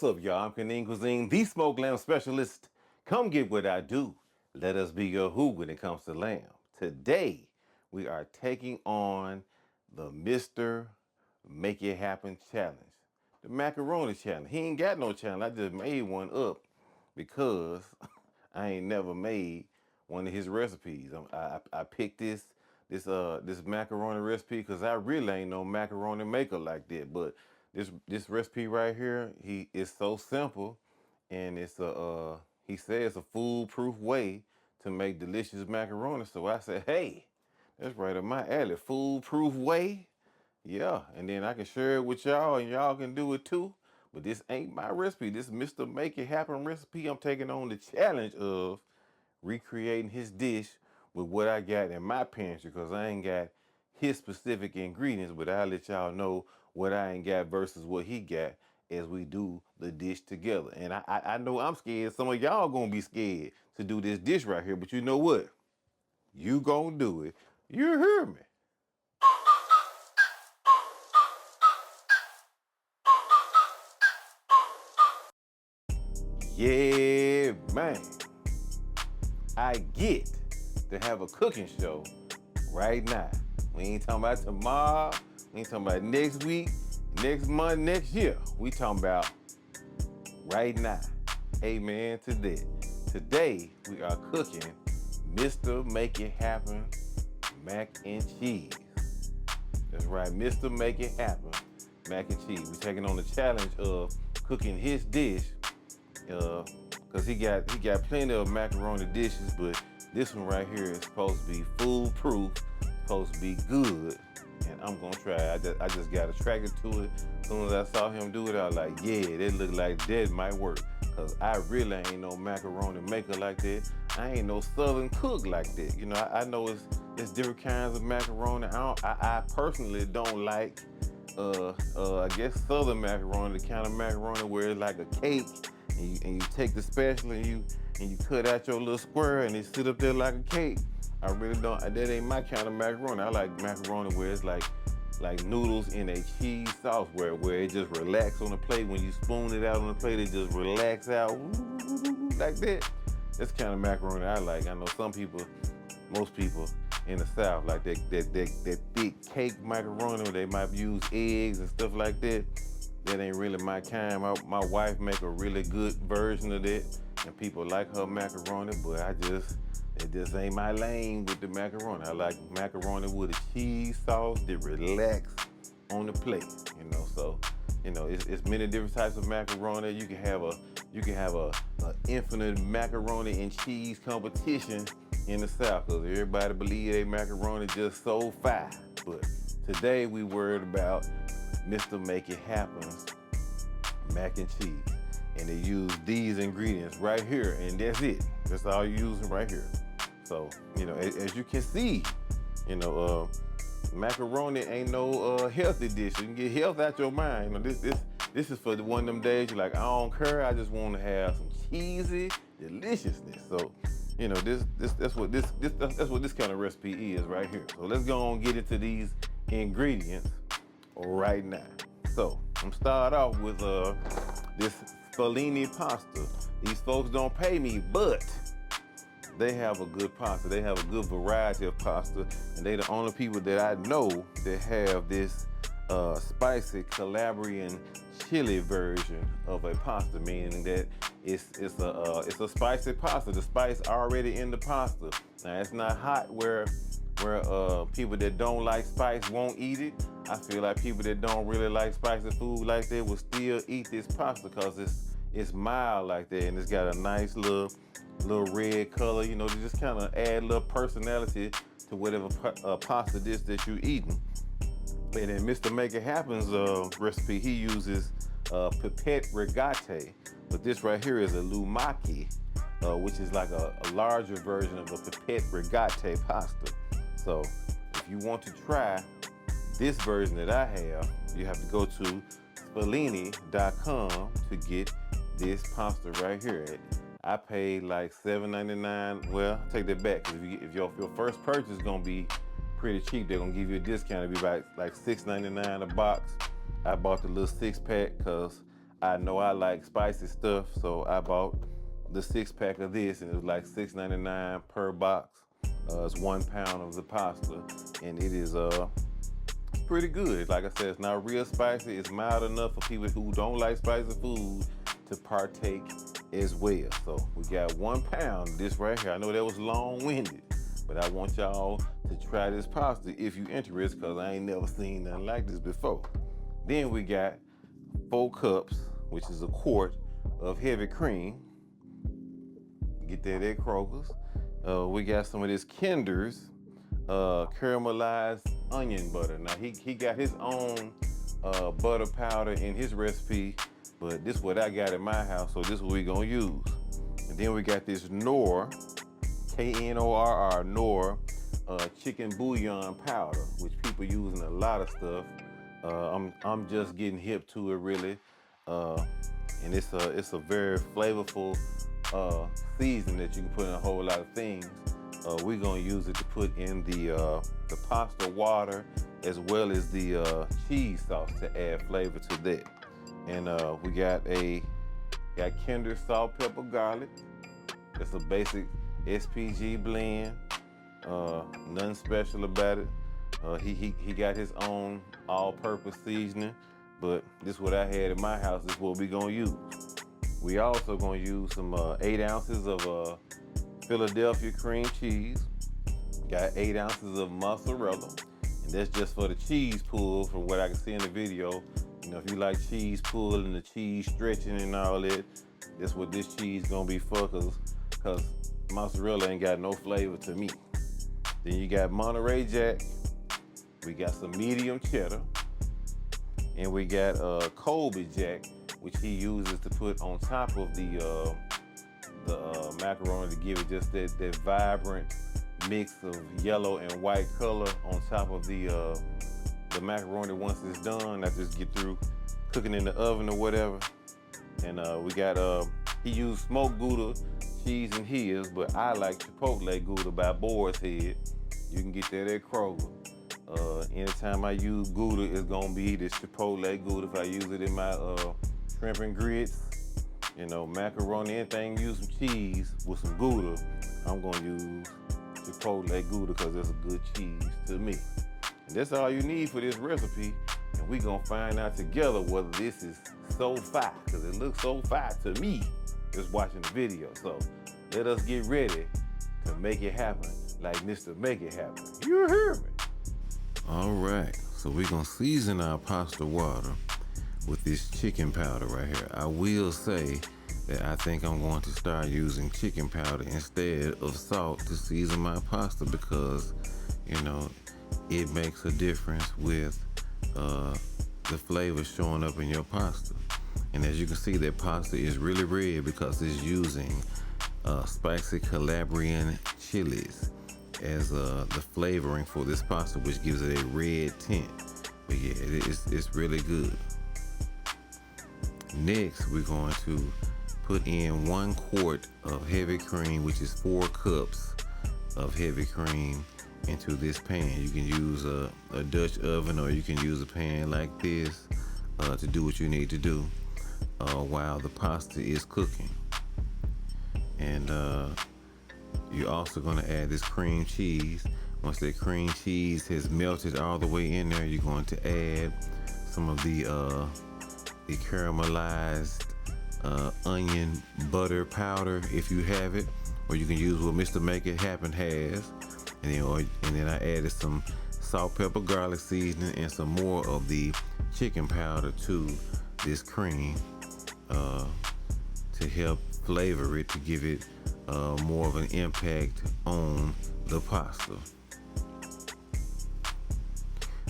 What's up, y'all? I'm Kanin Cuisine, the smoked lamb specialist. Come get what I do. Let us be your who when it comes to lamb. Today, we are taking on the Mr. Make It Happen Challenge. The macaroni challenge. He ain't got no challenge. I just made one up because I ain't never made one of his recipes. I picked this macaroni recipe because I really ain't no macaroni maker like that. But this recipe right here, he is so simple, and he says it's a foolproof way to make delicious macaroni. So I said, hey, that's right up my alley. Foolproof way, yeah. And then I can share it with y'all, and y'all can do it too. But this ain't my recipe. This Mr. Make It Happen recipe. I'm taking on the challenge of recreating his dish with what I got in my pantry because I ain't got his specific ingredients, but I'll let y'all know what I ain't got versus what he got as we do the dish together. And I know I'm scared. Some of y'all gonna be scared to do this dish right here, but you know what? You gonna do it. You hear me? Yeah, man. I get to have a cooking show right now. We ain't talking about tomorrow. We ain't talking about next week, next month, next year. We talking about right now. Amen to that. Today, we are cooking Mr. Make It Happen mac and cheese. That's right, Mr. Make It Happen mac and cheese. We're taking on the challenge of cooking his dish because he got plenty of macaroni dishes, but this one right here is supposed to be foolproof, supposed to be good, and I'm gonna try it. I just got attracted to it. As soon as I saw him do it, I was like, yeah, that look like that might work. Cause I really ain't no macaroni maker like that. I ain't no southern cook like that. You know, I know it's different kinds of macaroni. I personally don't like I guess southern macaroni, the kind of macaroni where it's like a cake. And you take the spatula and you cut out your little square and it sit up there like a cake. I really don't. That ain't my kind of macaroni. I like macaroni where it's like noodles in a cheese sauce where it just relax on the plate. When you spoon it out on the plate, it just relax out like that. That's the kind of macaroni I like. I know most people in the South like that thick cake macaroni where they might use eggs and stuff like that. That ain't really my kind. My wife make a really good version of that, and people like her macaroni, but it just ain't my lane with the macaroni. I like macaroni with a cheese sauce that relax on the plate, you know. So, you know, it's many different types of macaroni. You can have a infinite macaroni and cheese competition in the South, because everybody believe they macaroni just so fire. But today we worried about Mr. Make It Happen mac and cheese, and they use these ingredients right here, and that's it. That's all you're using right here. So, you know, as you can see, you know, macaroni ain't no healthy dish. You can get health out your mind. You know, this is for one of them days you're like, I don't care. I just want to have some cheesy deliciousness. So, you know, that's what this kind of recipe is right here. So let's go on and get into these ingredients right now. So I'm start off with this Fellini pasta. These folks don't pay me, but they have a good pasta. They have a good variety of pasta, and they the only people that I know that have this spicy Calabrian chili version of a pasta, meaning that it's a spicy pasta. The spice already in the pasta. Now it's not hot where people that don't like spice won't eat it. I feel like people that don't really like spicy food like that will still eat this pasta because it's mild like that, and it's got a nice little red color. You know, to just kind of add a little personality to whatever pasta dish that you're eating. And then Mr. Make It Happen's recipe, he uses pipette rigate, but this right here is a lumaki, which is like a larger version of a pipette rigate pasta. So if you want to try this version that I have, you have to go to Spellini.com to get this pasta right here. I paid like $7.99. Well, I take that back, because if your first purchase is gonna be pretty cheap, they're gonna give you a discount. It'll be like $6.99 a box. I bought the little 6-pack because I know I like spicy stuff, so I bought the 6-pack of this, and it was like $6.99 per box. It's 1 pound of the pasta, and it is pretty good. Like I said, it's not real spicy. It's mild enough for people who don't like spicy food to partake as well. So we got 1 pound of this right here. I know that was long-winded, but I want y'all to try this pasta if you're interested, because I ain't never seen nothing like this before. Then we got 4 cups, which is a quart of heavy cream. Get that at Kroger's. We got some of this Kinder's caramelized onion butter. Now he got his own butter powder in his recipe, but this is what I got in my house, so this is what we gonna use. And then we got this Knorr, Knorr, Knorr chicken bouillon powder, which people use in a lot of stuff. I'm just getting hip to it really, and it's a very flavorful seasoning that you can put in a whole lot of things. We're gonna use it to put in the pasta water, as well as the cheese sauce to add flavor to that. And we got Kinder salt, pepper, garlic. It's a basic SPG blend. Nothing special about it. He got his own all-purpose seasoning, but this is what I had in my house. This is what we're gonna use. We also gonna use some 8 ounces of Philadelphia cream cheese. Got 8 ounces of mozzarella, and that's just for the cheese pull. From what I can see in the video, you know, if you like cheese pull and the cheese stretching and all that, that's what this cheese gonna be for, cause mozzarella ain't got no flavor to me. Then you got Monterey Jack. We got some medium cheddar, and we got Colby Jack, which he uses to put on top of the macaroni to give it just that vibrant mix of yellow and white color on top of the macaroni once it's done. I just get through cooking in the oven or whatever. And we got he used smoked Gouda cheese in his, but I like Chipotle Gouda by Boar's Head. You can get that at Kroger. Anytime I use Gouda, it's gonna be this Chipotle Gouda. If I use it in my shrimp and grits, you know, macaroni, anything, use some cheese with some Gouda, I'm gonna use Chipotle Gouda because it's a good cheese to me. And that's all you need for this recipe. And we gonna find out together whether this is so fire, because it looks so fire to me just watching the video. So let us get ready to make it happen like Mr. Make It Happen. You hear me? All right, so we're gonna season our pasta water with this chicken powder right here. I will say that I think I'm going to start using chicken powder instead of salt to season my pasta, because, you know, it makes a difference with the flavor showing up in your pasta. And as you can see, that pasta is really red because it's using spicy Calabrian chilies as the flavoring for this pasta, which gives it a red tint. But yeah, it's really good. Next, we're going to put in 1 quart of heavy cream, which is 4 cups of heavy cream, into this pan. You can use a Dutch oven, or you can use a pan like this to do what you need to do while the pasta is cooking. And you're also going to add this cream cheese. Once that cream cheese has melted all the way in there, you're going to add some of the caramelized onion butter powder if you have it, or you can use what Mr. Make It Happen has. And then I added some salt, pepper, garlic seasoning and some more of the chicken powder to this cream to help flavor it, to give it more of an impact on the pasta.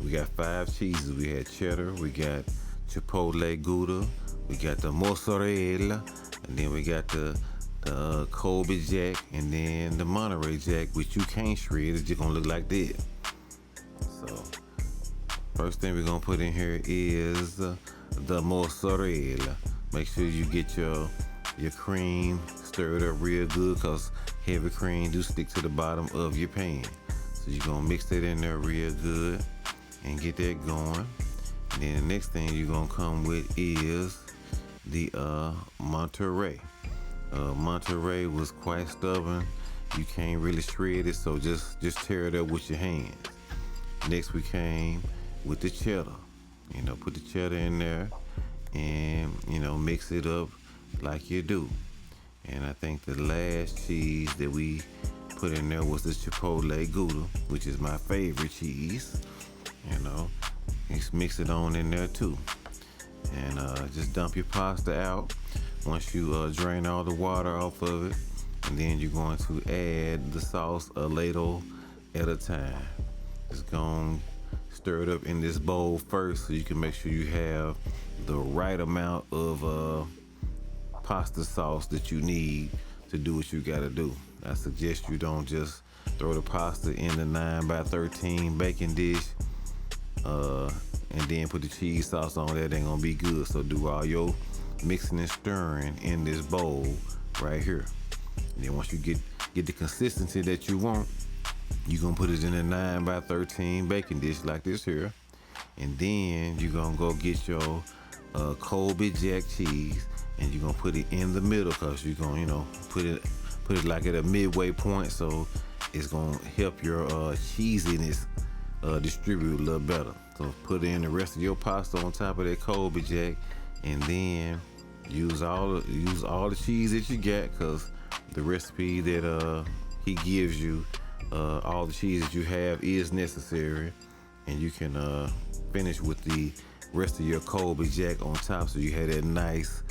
We got 5 cheeses. We had cheddar, we got Chipotle Gouda, we got the mozzarella, and then we got the Colby Jack, and then the Monterey Jack, which you can't shred. It's just gonna look like that. So first thing we're gonna put in here is the mozzarella. Make sure you get your cream stirred up real good, because heavy cream do stick to the bottom of your pan. So you're gonna mix that in there real good and get that going. And then the next thing you're gonna come with is the Monterey. Monterey was quite stubborn. You can't really shred it, so just tear it up with your hands. Next we came with the cheddar. Put the cheddar in there and, mix it up like you do. And I think the last cheese that we put in there was the Chipotle Gouda, which is my favorite cheese. Just mix it on in there too. And just dump your pasta out once you drain all the water off of it. And then you're going to add the sauce a ladle at a time. Just gonna stir it up in this bowl first so you can make sure you have the right amount of pasta sauce that you need to do what you gotta do. I suggest you don't just throw the pasta in the 9x13 baking dish and then put the cheese sauce on. That ain't gonna be good. So do all your mixing and stirring in this bowl right here. And then once you get the consistency that you want, you're gonna put it in a 9x13 baking dish like this here. And then you're gonna go get your Colby Jack cheese and you're gonna put it in the middle, because you're gonna, put it like at a midway point, so it's gonna help your cheesiness distribute a little better. So put in the rest of your pasta on top of that Colby Jack, and then use all the cheese that you got, because the recipe that he gives you, all the cheese that you have is necessary, and you can finish with the rest of your Colby Jack on top, so you have that nice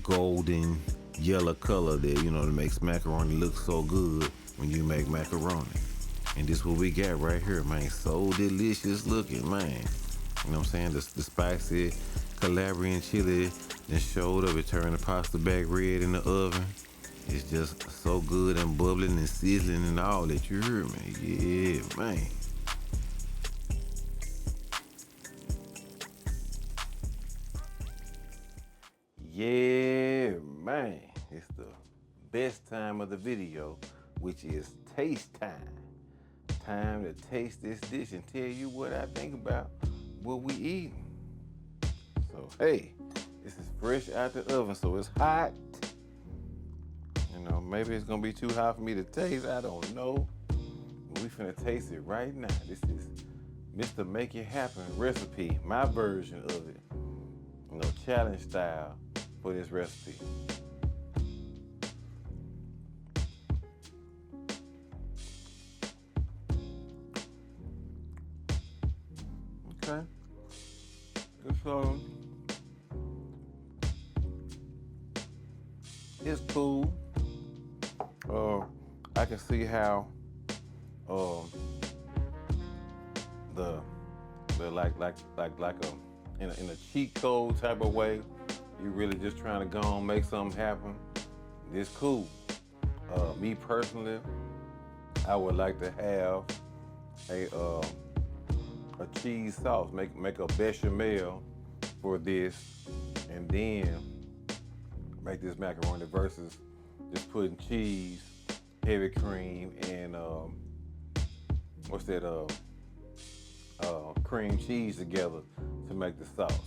golden yellow color that that makes macaroni look so good when you make macaroni. And this what we got right here, man. So delicious looking, man. You know what I'm saying? The spicy Calabrian chili that showed up. It turned the pasta back red in the oven. It's just so good and bubbling and sizzling and all that. You hear me? Yeah, man. Yeah, man. It's the best time of the video, which is taste time. Time to taste this dish and tell you what I think about what we eating. So, hey, this is fresh out the oven, so it's hot. Maybe it's gonna be too hot for me to taste. I don't know. But we finna taste it right now. This is Mr. Make It Happen recipe, my version of it. Challenge style for this recipe. Okay. So it's cool. I can see how the like in a cheat code type of way, you really just trying to go on make something happen. It's cool. Me personally, I would like to have a cheese sauce. Make a bechamel for this, and then make this macaroni versus just putting cheese, heavy cream, and cream cheese together to make the sauce.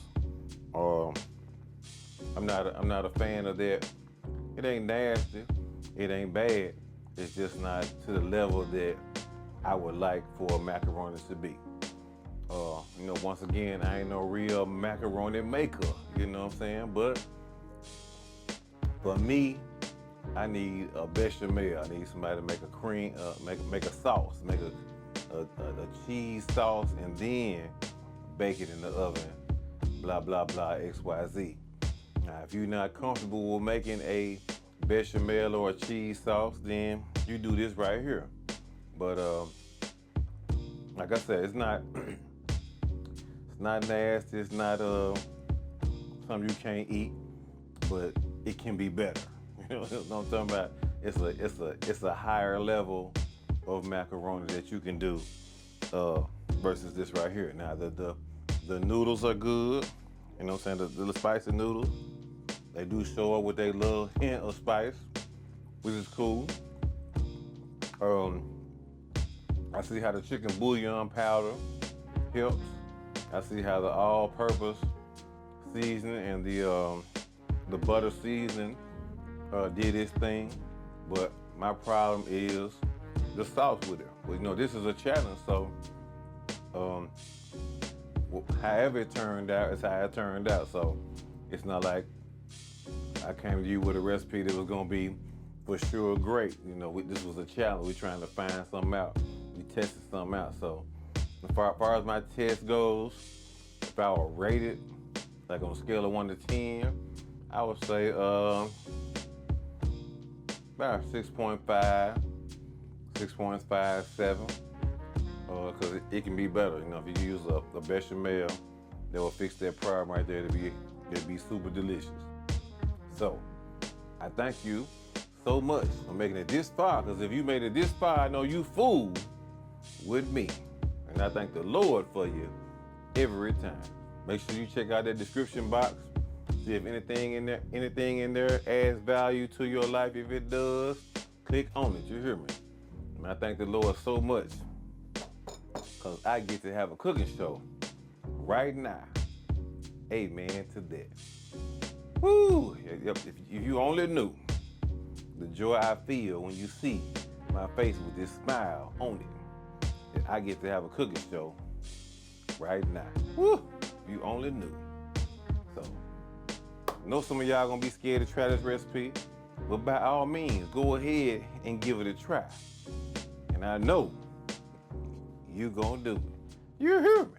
I'm not a fan of that. It ain't nasty. It ain't bad. It's just not to the level that I would like for macaroni to be. Once again, I ain't no real macaroni maker. You know what I'm saying? But for me, I need a bechamel. I need somebody to make a cream, make a sauce, make a cheese sauce, and then bake it in the oven. Blah blah blah. XYZ. Now, if you're not comfortable with making a bechamel or a cheese sauce, then you do this right here. But like I said, it's not it's not nasty. It's not something you can't eat, but it can be better. You know what I'm talking about? It's a higher level of macaroni that you can do versus this right here. Now the noodles are good. You know what I'm saying? The spicy noodles, they do show up with their little hint of spice, which is cool. I see how the chicken bouillon powder helps. I see how the all-purpose seasoning and the the butter seasoning did its thing, but my problem is the sauce with it. Well, you know, this is a challenge, so however it turned out, it's how it turned out. So it's not like I came to you with a recipe that was gonna be for sure great. You know, this was a challenge. We're trying to find something out. We tested something out. So as far as my test goes, if I were rated, like on a scale of 1 to 10, I would say about 6.5, 6.57, because it can be better. You know, if you use a bechamel, that will fix that problem right there. It'll be super delicious. So I thank you so much for making it this far, because if you made it this far, I know you fooled with me. And I thank the Lord for you every time. Make sure you check out that description box. See if anything in there adds value to your life. If it does, click on it. You hear me? And I thank the Lord so much, because I get to have a cooking show right now. Amen to that. Woo! If you only knew the joy I feel when you see my face with this smile on it, that I get to have a cooking show right now. Woo! If you only knew. So, I know some of y'all gonna be scared to try this recipe, but by all means, go ahead and give it a try. And I know you gonna do it. You hear me?